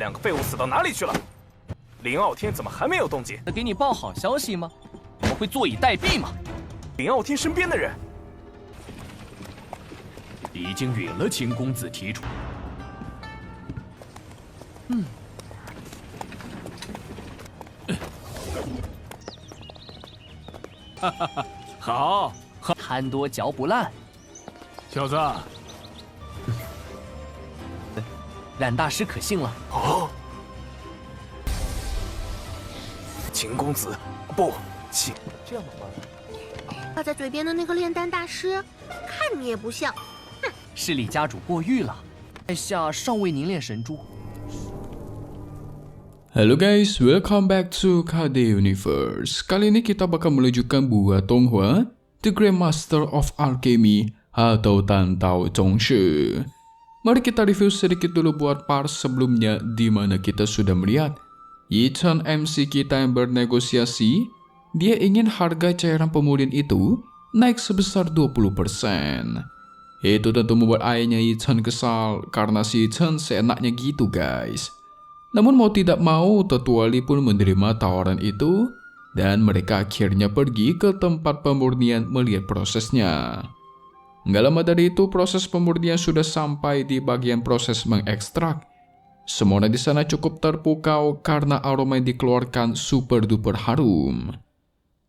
两个废物死到哪里去了？林傲天怎么还没有动静？给你报好消息吗？我们会坐以待毙吗？林傲天身边的人已经允了秦公子提出。哈哈哈，好，贪多嚼不烂。小子，冉大师可信了？哦，秦公子，不，秦这样的话，挂在嘴边的那个炼丹大师，看你也不像。是李家主过誉了，在下尚未凝练神珠。Halo guys, welcome back to KD Universe. Kali ini kita bakal melanjutkan buah Tonghua, The Grand Master of Alchemy atau Tan Tao Zhongshi. Mari kita review sedikit dulu buat part sebelumnya di mana kita sudah melihat Yi Chen MC kita yang bernegosiasi. Dia ingin harga cairan pemulihan itu naik sebesar 20%. Itu tentu membuat ayahnya Yi Chen kesal karena si Yi Chen seenaknya gitu guys. Namun mau tidak mau, Tetua Li pun menerima tawaran itu dan mereka akhirnya pergi ke tempat pemurnian melihat prosesnya. Nggak lama dari itu, proses pemurnian sudah sampai di bagian proses mengekstrak. Semuanya di sana cukup terpukau karena aroma yang dikeluarkan super duper harum.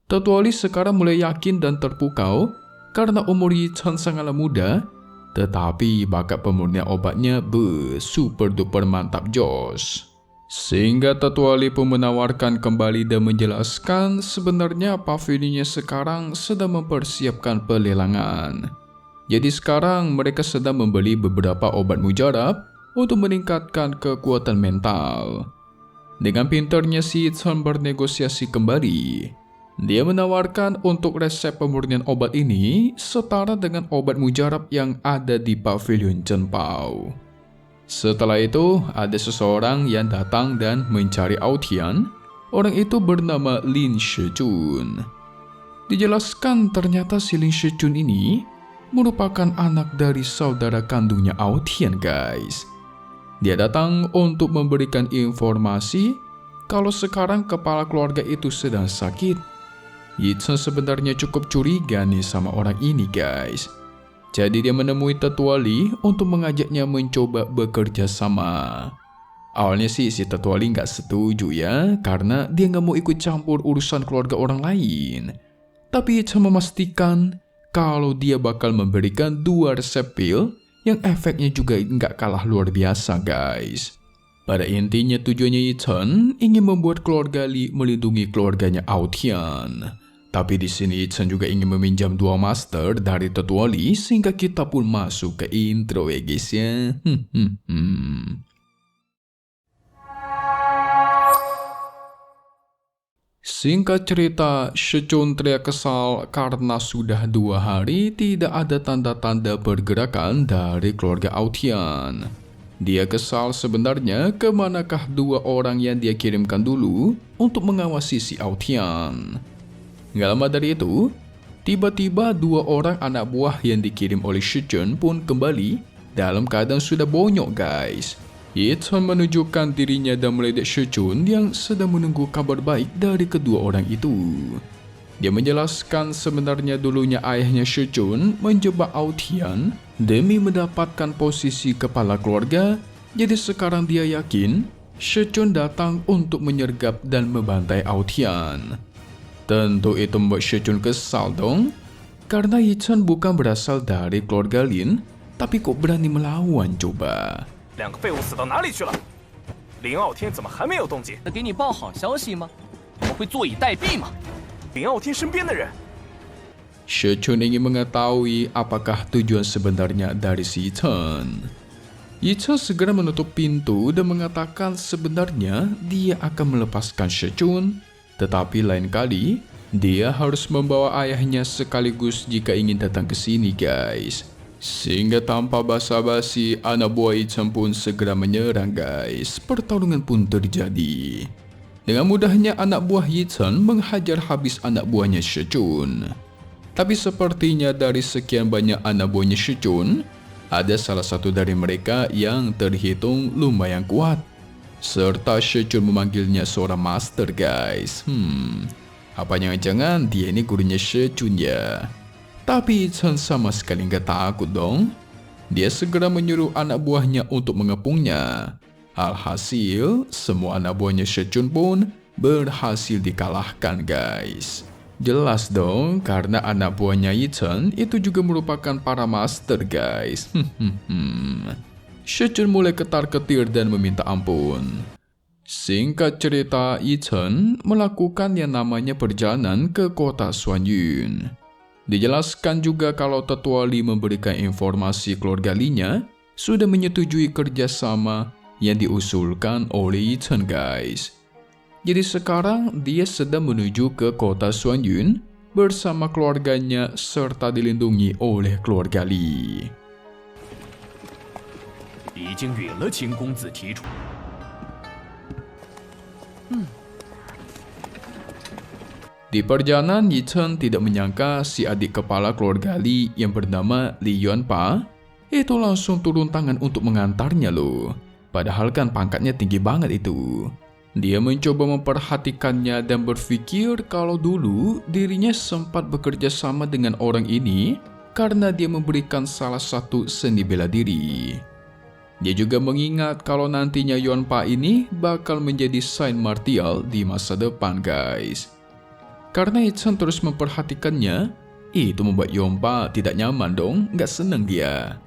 Tetua Li sekarang mulai yakin dan terpukau karena umur Yi Chen sangatlah muda, tetapi bakat pemurnian obatnya super duper mantap jos. Sehingga Tetua Li pun menawarkan kembali dan menjelaskan sebenarnya pavilionnya sekarang sedang mempersiapkan pelelangan. Jadi sekarang mereka sedang membeli beberapa obat mujarab untuk meningkatkan kekuatan mental. Dengan pintarnya si Yi Chen bernegosiasi kembali. Dia menawarkan untuk resep pemurnian obat ini setara dengan obat mujarab yang ada di pavilion Chen Pao. Setelah itu, ada seseorang yang datang dan mencari Aotian. Orang itu bernama Lin Shijun. Dijelaskan ternyata si Lin Shijun ini merupakan anak dari saudara kandungnya Aotian guys. Dia datang untuk memberikan informasi kalau sekarang kepala keluarga itu sedang sakit. Yi Chen sebenarnya cukup curiga nih sama orang ini guys. Jadi dia menemui Tetua Li untuk mengajaknya mencoba bekerja sama. Awalnya sih si Tetua Li nggak setuju ya, karena dia nggak mau ikut campur urusan keluarga orang lain. Tapi Yi Chen memastikan kalau dia bakal memberikan 2 resep pil yang efeknya juga nggak kalah luar biasa guys. Pada intinya tujuannya Yi Chen ingin membuat keluarga Li melindungi keluarganya Aotian. Tapi di sini Yi Chen juga ingin meminjam 2 master dari Tetua Li sehingga kita pun masuk ke intro ya guys ya. Singkat cerita, Shijun teriak kesal karena sudah 2 hari tidak ada tanda-tanda pergerakan dari keluarga Aotian. Dia kesal sebenarnya kemanakah 2 orang yang dia kirimkan dulu untuk mengawasi si Aotian. Nggak lama dari itu, tiba-tiba 2 orang anak buah yang dikirim oleh Shijun pun kembali dalam keadaan sudah bonyok guys. Yi Chen menunjukkan dirinya dan meledek Shijun yang sedang menunggu kabar baik dari kedua orang itu. Dia menjelaskan sebenarnya dulunya ayahnya Shijun menjebak Aotian demi mendapatkan posisi kepala keluarga. Jadi sekarang dia yakin Shijun datang untuk menyergap dan membantai Aotian. Tentu itu membuat Shijun kesal dong, karena Yi Chen bukan berasal dari keluarga Lin, tapi kok berani melawan coba. 两个废物死到哪里去了？林傲天怎么还没有动静？给你报好消息吗？我们会坐以待毙吗？林傲天身边的人 Shijun ingin mengetahui apakah tujuan sebenarnya dari si Yi Chen. Yi Chen segera menutup pintu dan mengatakan sebenarnya dia akan melepaskan Shijun. Tetapi lain kali, dia harus membawa ayahnya sekaligus jika ingin datang ke sini guys. Sehingga tanpa basa-basi, anak buah Yi Chen pun segera menyerang guys. Pertarungan pun terjadi. Dengan mudahnya anak buah Yi Chen menghajar habis anak buahnya Shijun. Tapi sepertinya dari sekian banyak anak buahnya Shijun, ada salah satu dari mereka yang terhitung lumayan kuat. serta Shechun memanggilnya seorang master guys. Apa jangan-jangan dia ini gurunya Shechun ya? Tapi Yi-chan sama sekali nggak takut dong. Dia segera menyuruh anak buahnya untuk mengepungnya. Alhasil, semua anak buahnya Shechun pun berhasil dikalahkan guys. Jelas dong, karena anak buahnya Yi-chan itu juga merupakan para master guys. Shechun mulai ketar-ketir dan meminta ampun. Singkat cerita, Yi-chan melakukan yang namanya perjalanan ke kota Xuanyun. Dijelaskan juga kalau Tetua Li memberikan informasi keluarga Li-nya sudah menyetujui kerjasama yang diusulkan oleh Yi-chan guys. Jadi sekarang dia sedang menuju ke kota Xuanyun bersama keluarganya serta dilindungi oleh keluarga Li. 已经允了秦公子提出。 Di perjalanan, Yi-chan tidak menyangka si adik kepala keluarga Li yang bernama Li Yuanpa itu langsung turun tangan untuk mengantarnya loh. Padahal kan pangkatnya tinggi banget itu. Dia mencoba memperhatikannya dan berpikir kalau dulu dirinya sempat bekerja sama dengan orang ini karena dia memberikan salah satu seni bela diri. Dia juga mengingat kalau nantinya Yuanpa ini bakal menjadi saint martial di masa depan guys. Karena Yi-chan terus memperhatikannya, itu membuat Yuanpa tidak nyaman dong, nggak seneng dia.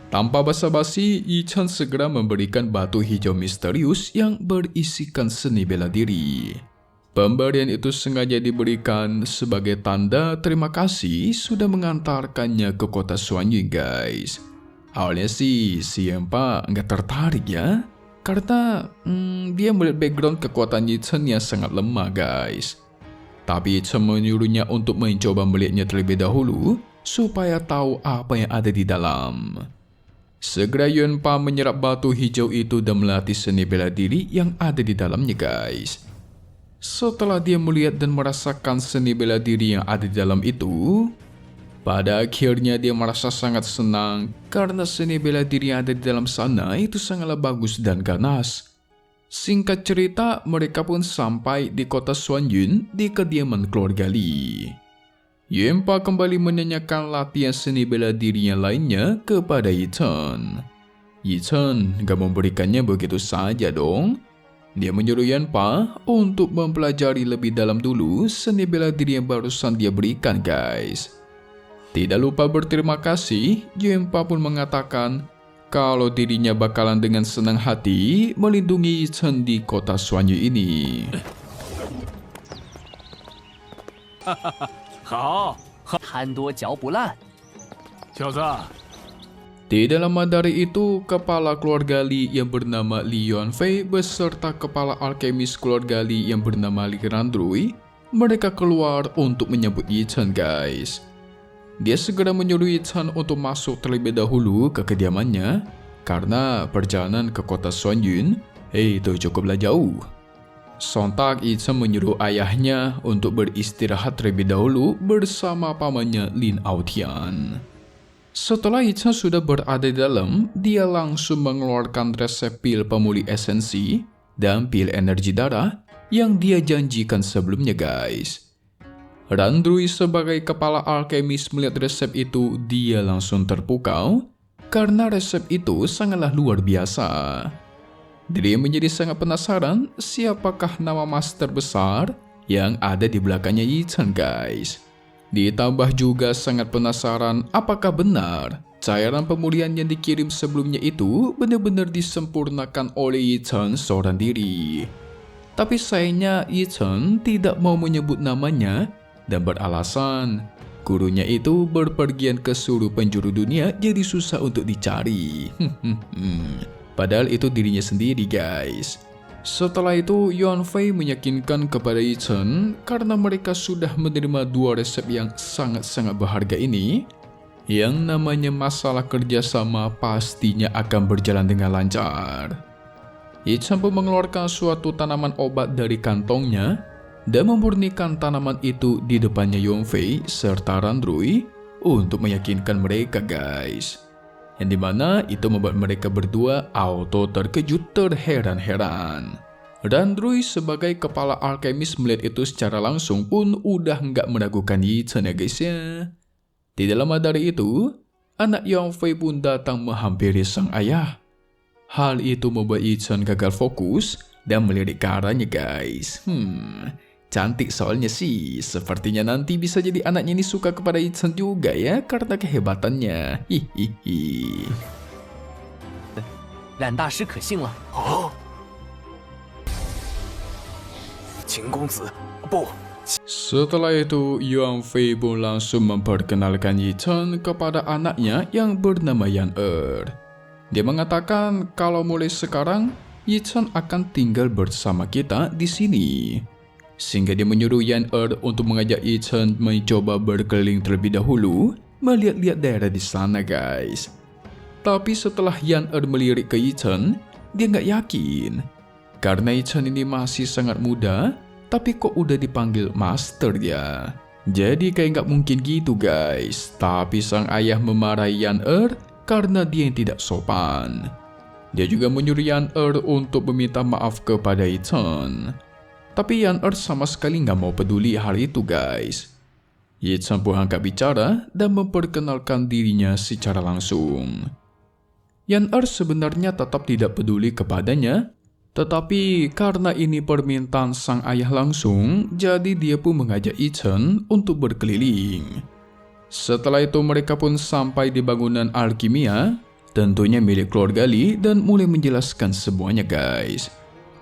Tanpa basa-basi, Yi-chan segera memberikan batu hijau misterius yang berisikan seni bela diri. Pemberian itu sengaja diberikan sebagai tanda terima kasih sudah mengantarkannya ke kota Xuanyun guys. Awalnya sih si Yuanpa nggak tertarik ya, karena dia melihat background kekuatan Yi-chan yang sangat lemah guys. Tapi Yi-chan menyuruhnya untuk mencoba melihatnya terlebih dahulu supaya tahu apa yang ada di dalam. Segera Yuanpa menyerap batu hijau itu dan melatih seni bela diri yang ada di dalamnya guys. Setelah dia melihat dan merasakan seni bela diri yang ada di dalam itu, pada akhirnya dia merasa sangat senang karena seni bela diri yang ada di dalam sana itu sangatlah bagus dan ganas. Singkat cerita, mereka pun sampai di kota Xuanyun di kediaman keluarga Li. Yuanpa kembali menanyakan latihan seni bela diri yang lainnya kepada Yi-chan. Yi-chan gak memberikannya begitu saja dong. Dia menyuruh Yuanpa untuk mempelajari lebih dalam dulu seni bela diri yang barusan dia berikan guys. Tidak lupa berterima kasih, Yuanpa pun mengatakan kalau dirinya bakalan dengan senang hati melindungi Yi-chan di kota Xuanyun ini. 好， 贪多嚼不烂。 小子， Di dalam madari itu, kepala keluarga Li yang bernama Li Yuanfei beserta kepala alkemis keluarga Li yang bernama Li Randrui, mereka keluar untuk menyambut Yi-chan guys. Dia segera menyuruh Yi-chan untuk masuk terlebih dahulu ke kediamannya karena perjalanan ke kota Xuanyun itu cukuplah jauh. Sontak Yi-chan menyuruh ayahnya untuk beristirahat terlebih dahulu bersama pamannya Lin Aotian. Setelah Yi-chan sudah berada di dalam, dia langsung mengeluarkan resep pil pemulih esensi dan pil energi darah yang dia janjikan sebelumnya guys. Randrui sebagai kepala alkemis melihat resep itu, dia langsung terpukau karena resep itu sangatlah luar biasa. Dia menjadi sangat penasaran siapakah nama master besar yang ada di belakangnya Yi-chan guys. Ditambah juga sangat penasaran apakah benar cairan pemulihan yang dikirim sebelumnya itu benar-benar disempurnakan oleh Yi-chan seorang diri. Tapi sayangnya Yi-chan tidak mau menyebut namanya dan beralasan gurunya itu berpergian ke seluruh penjuru dunia jadi susah untuk dicari. Padahal itu dirinya sendiri guys. Setelah itu Yuanfei meyakinkan kepada Yi-chan karena mereka sudah menerima dua resep yang sangat-sangat berharga ini, yang namanya masalah kerjasama pastinya akan berjalan dengan lancar. Yi-chan pun mengeluarkan suatu tanaman obat dari kantongnya dan memurnikan tanaman itu di depannya Yuanfei serta Randrui untuk meyakinkan mereka guys. yang dimana itu membuat mereka berdua auto terkejut terheran-heran. Randrui sebagai kepala alkemis melihat itu secara langsung pun udah nggak meragukan Yi Chen ya guys ya. Tidak lama dari itu, anak Yang Fei pun datang menghampiri sang ayah. Hal itu membuat Yi Chen gagal fokus dan melirik ke arahnya guys. Cantik soalnya sih, sepertinya nanti bisa jadi anaknya ini suka kepada Yi Chen juga ya karena kehebatannya. Hihihi. 冉大师可信了。哦，秦公子，不， Setelah itu, Yang Fei pun langsung memperkenalkan Yi Chen kepada anaknya yang bernama Yan Er. Dia mengatakan kalau mulai sekarang, Yi Chen akan tinggal bersama kita di sini. Sehingga dia menyuruh Yan Er untuk mengajak Yi Chen mencoba berkeliling terlebih dahulu, melihat-lihat daerah di sana guys. Tapi setelah Yan Er melirik ke Yi Chen, dia nggak yakin. Karena Yi Chen ini masih sangat muda, tapi kok udah dipanggil master ya. Jadi kayak nggak mungkin gitu guys. Tapi sang ayah memarahi Yan Er karena dia yang tidak sopan. Dia juga menyuruh Yan Er untuk meminta maaf kepada Yi Chen. Tapi Yan Er sama sekali nggak mau peduli hal itu guys. Yi Chen pun angkat bicara dan memperkenalkan dirinya secara langsung. Yan Er sebenarnya tetap tidak peduli kepadanya, tetapi karena ini permintaan sang ayah langsung, jadi dia pun mengajak Yi Chen untuk berkeliling. Setelah itu mereka pun sampai di bangunan alkimia, tentunya milik keluarga Li, dan mulai menjelaskan semuanya guys.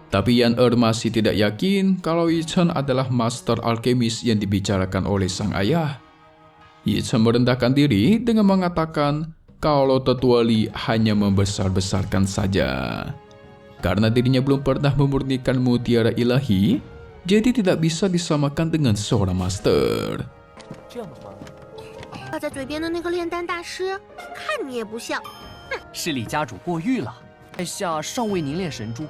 Tapi Yan Er masih tidak yakin kalau Yi Chen adalah master alkemis yang dibicarakan oleh sang ayah. Yi Chen merendahkan diri dengan mengatakan kalau tetua Li hanya membesar-besarkan saja. Karena dirinya belum pernah memurnikan mutiara ilahi, jadi tidak bisa disamakan dengan seorang master. 这样的话，挂在嘴边的那个炼丹大师，看你也不像。是李家主过誉了，在下尚未凝练神珠。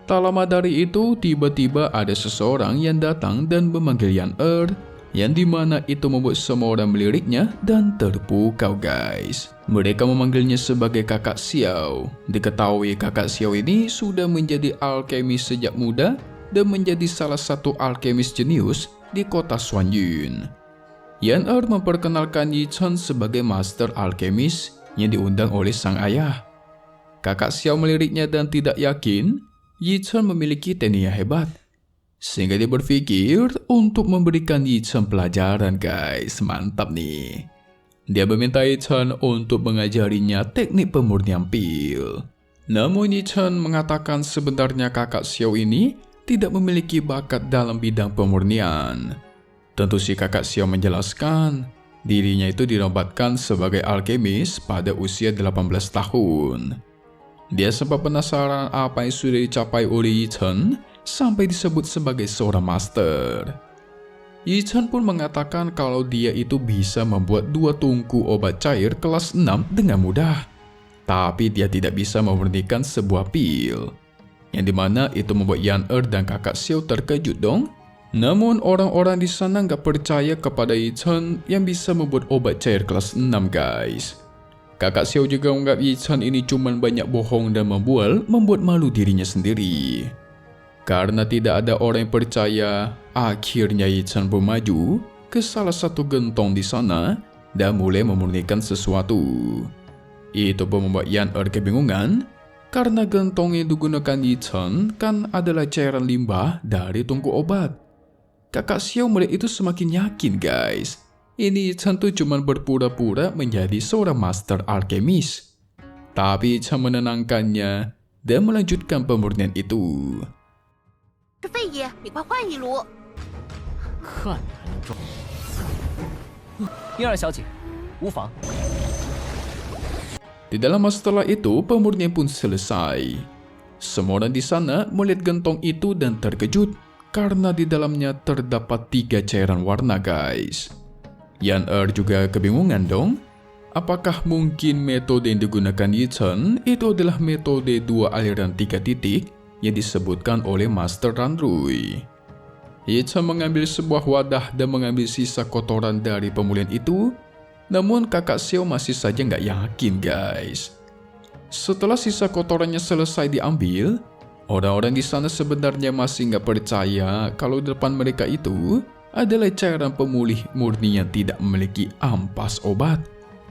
Tak lama dari itu, tiba-tiba ada seseorang yang datang dan memanggil Yan Er, yang dimana itu membuat semua orang meliriknya dan terpukau guys. Mereka memanggilnya sebagai kakak Xiao. Diketahui kakak Xiao ini sudah menjadi alkemis sejak muda dan menjadi salah satu alkemis jenius di kota Xuanyun. Yan Er memperkenalkan Yi Chen sebagai master alkemis yang diundang oleh sang ayah. Kakak Xiao meliriknya dan tidak yakin Yi Chen memiliki teknik yang hebat. Sehingga dia berpikir untuk memberikan Yi Chen pelajaran guys. Mantap nih. Dia meminta Yi Chen untuk mengajarinya teknik pemurnian pil. Namun Yi Chen mengatakan sebenarnya kakak Xiao ini tidak memiliki bakat dalam bidang pemurnian. Tentu si kakak Xiao menjelaskan dirinya itu dinobatkan sebagai alkemis pada usia 18 tahun. Dia sempat penasaran apa yang sudah dicapai oleh Yi Chen sampai disebut sebagai seorang master. Yi Chen pun mengatakan kalau dia itu bisa membuat 2 tungku obat cair kelas 6 dengan mudah. Tapi dia tidak bisa memurnikan sebuah pil. Yang dimana itu membuat Yan Er dan kakak Xiao terkejut dong. Namun orang-orang di sana nggak percaya kepada Yi Chen yang bisa membuat obat cair kelas 6 guys. Kakak Xiao juga menganggap Yi Chen ini cuma banyak bohong dan membuat malu dirinya sendiri. Karena tidak ada orang yang percaya, akhirnya Yi Chen pun maju ke salah satu gentong di sana dan mulai memurnikan sesuatu. Itu pun membuat Yan Er kebingungan, karena gentong yang digunakan Yi Chen kan adalah cairan limbah dari tungku obat. Kakak Xiao melihat itu semakin yakin guys. Ini Yi Chen tuh cuma berpura-pura menjadi seorang master alkemis. Tapi Yi Chen menenangkannya dan melanjutkan pemurnian itu. 是费爷，你快换一炉。看来装。婴儿小姐，无妨。 Tidak lama setelah itu, pemurnian pun selesai. Semua orang di sana melihat gentong itu dan terkejut karena di dalamnya terdapat 3 cairan warna guys. Yan Er juga kebingungan dong. Apakah mungkin metode yang digunakan Yi Chen itu adalah metode 2 aliran 3 titik yang disebutkan oleh Master Randrui? Yi Chen mengambil sebuah wadah dan mengambil sisa kotoran dari pemulihan itu. Namun kakak Xiao masih saja nggak yakin guys. Setelah sisa kotorannya selesai diambil, orang-orang di sana sebenarnya masih nggak percaya kalau di depan mereka itu adalah cairan pemulih murni yang tidak memiliki ampas obat.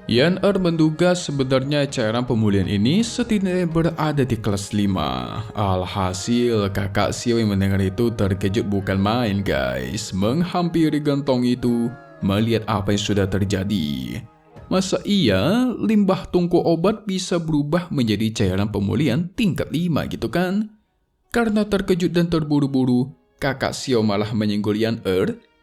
Yan menduga sebenarnya cairan pemulihan ini setidaknya berada di kelas 5. Alhasil kakak Xiao yang mendengar itu terkejut bukan main guys. Menghampiri gentong itu melihat apa yang sudah terjadi. Masa iya limbah tungku obat bisa berubah menjadi cairan pemulihan tingkat 5 gitu kan? Karena terkejut dan terburu-buru, kakak Xiao malah menyenggol Yan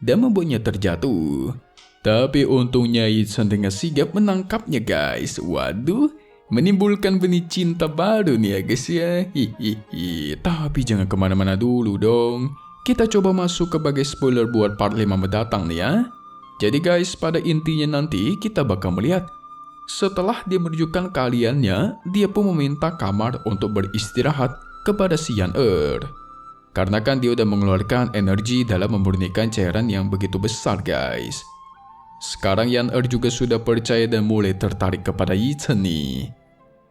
dan membuatnya terjatuh. Tapi untungnya Yichen dengan sigap menangkapnya guys. Waduh, menimbulkan benih cinta baru nih ya guys ya. Hihihi. Tapi jangan kemana-mana dulu dong. Kita coba masuk ke bagai spoiler buat part 5 mendatang nih ya. Jadi guys, pada intinya nanti kita bakal melihat setelah dia menunjukkan keahliannya, dia pun meminta kamar untuk beristirahat kepada si Yan karena kan dia udah mengeluarkan energi dalam memurnikan cairan yang begitu besar guys. Sekarang Yan juga sudah percaya dan mulai tertarik kepada Yichen nih.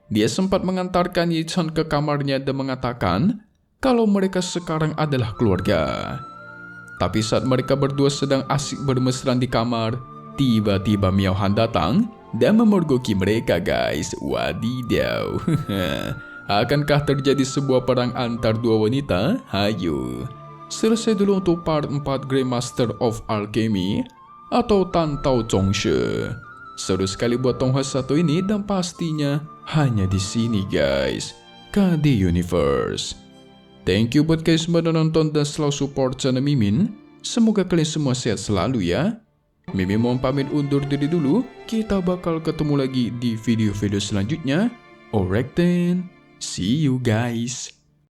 Dia sempat mengantarkan Yichen ke kamarnya dan mengatakan kalau mereka sekarang adalah keluarga. Tapi saat mereka berdua sedang asik bermesraan di kamar, tiba-tiba Miao Han datang dan memergoki mereka guys. Wadidaw. Akankah terjadi sebuah perang antar dua wanita? Hayo. Selesai dulu untuk part 4 Grandmaster of Alchemy atau Tan Tao Zhongshi. Seru sekali buat Tonghua satu ini dan pastinya hanya di sini guys. KD Universe. Thank you buat kalian semua yang nonton dan selalu support channel Mimin. Semoga kalian semua sehat selalu ya. Mimin mohon pamit undur diri dulu. Kita bakal ketemu lagi di video-video selanjutnya. Alright then, see you guys.